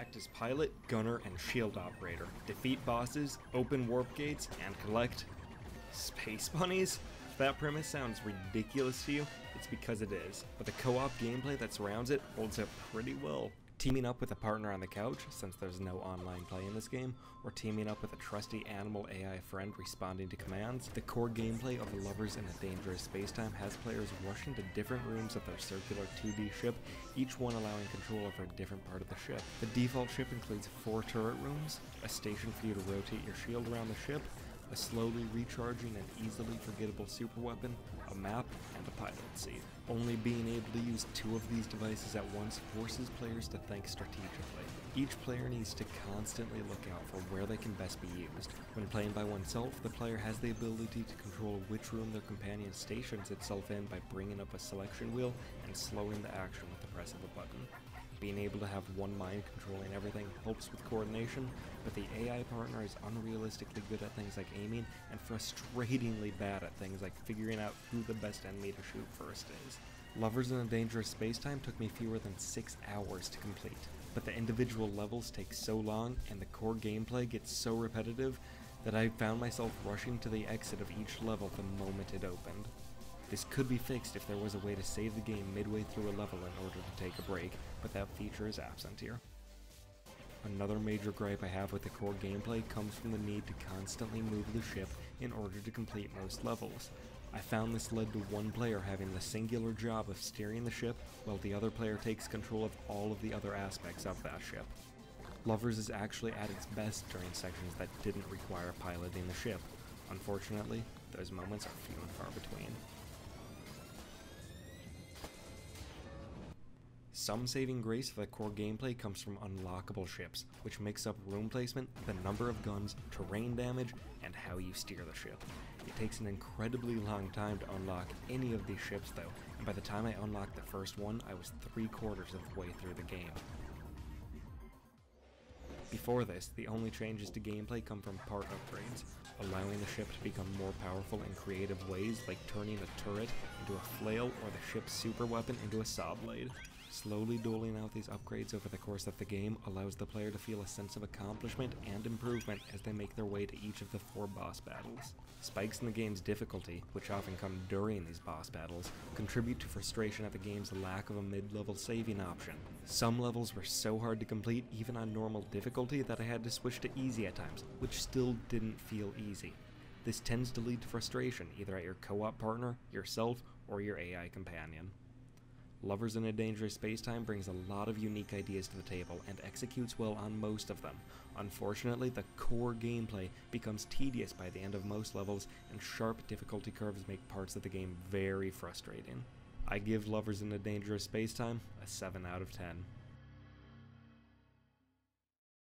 act as pilot, gunner, and shield operator, defeat bosses, open warp gates, and collect space bunnies? If that premise sounds ridiculous to you, it's because it is, but the co-op gameplay that surrounds it holds up pretty well. Teaming up with a partner on the couch, since there's no online play in this game, or teaming up with a trusty animal AI friend responding to commands, the core gameplay of Lovers in a Dangerous Spacetime has players rush into different rooms of their circular 2D ship, each one allowing control over a different part of the ship. The default ship includes 4 turret rooms, a station for you to rotate your shield around the ship, a slowly recharging and easily forgettable super weapon, a map, and a pilot seat. Only being able to use 2 of these devices at once forces players to think strategically. Each player needs to constantly look out for where they can best be used. When playing by oneself, the player has the ability to control which room their companion stations itself in by bringing up a selection wheel and slowing the action with the press of a button. Being able to have one mind controlling everything helps with coordination, but the AI partner is unrealistically good at things like aiming and frustratingly bad at things like figuring out who the best enemy to shoot first is. Lovers in a Dangerous Spacetime took me fewer than 6 hours to complete, but the individual levels take so long and the core gameplay gets so repetitive that I found myself rushing to the exit of each level the moment it opened. This could be fixed if there was a way to save the game midway through a level in order to take a break, but that feature is absent here. Another major gripe I have with the core gameplay comes from the need to constantly move the ship in order to complete most levels. I found this led to one player having the singular job of steering the ship, while the other player takes control of all of the other aspects of that ship. Lovers is actually at its best during sections that didn't require piloting the ship. Unfortunately, those moments are few and far between. Some saving grace for the core gameplay comes from unlockable ships, which makes up room placement, the number of guns, terrain damage, and how you steer the ship. It takes an incredibly long time to unlock any of these ships though, and by the time I unlocked the first one, I was 3/4 of the way through the game. Before this, the only changes to gameplay come from part upgrades, allowing the ship to become more powerful in creative ways like turning a turret into a flail or the ship's super weapon into a saw blade. Slowly doling out these upgrades over the course of the game allows the player to feel a sense of accomplishment and improvement as they make their way to each of the 4 boss battles. Spikes in the game's difficulty, which often come during these boss battles, contribute to frustration at the game's lack of a mid-level saving option. Some levels were so hard to complete even on normal difficulty that I had to switch to easy at times, which still didn't feel easy. This tends to lead to frustration either at your co-op partner, yourself, or your AI companion. Lovers in a Dangerous Spacetime brings a lot of unique ideas to the table and executes well on most of them. Unfortunately, the core gameplay becomes tedious by the end of most levels, and sharp difficulty curves make parts of the game very frustrating. I give Lovers in a Dangerous Spacetime a 7 out of 10.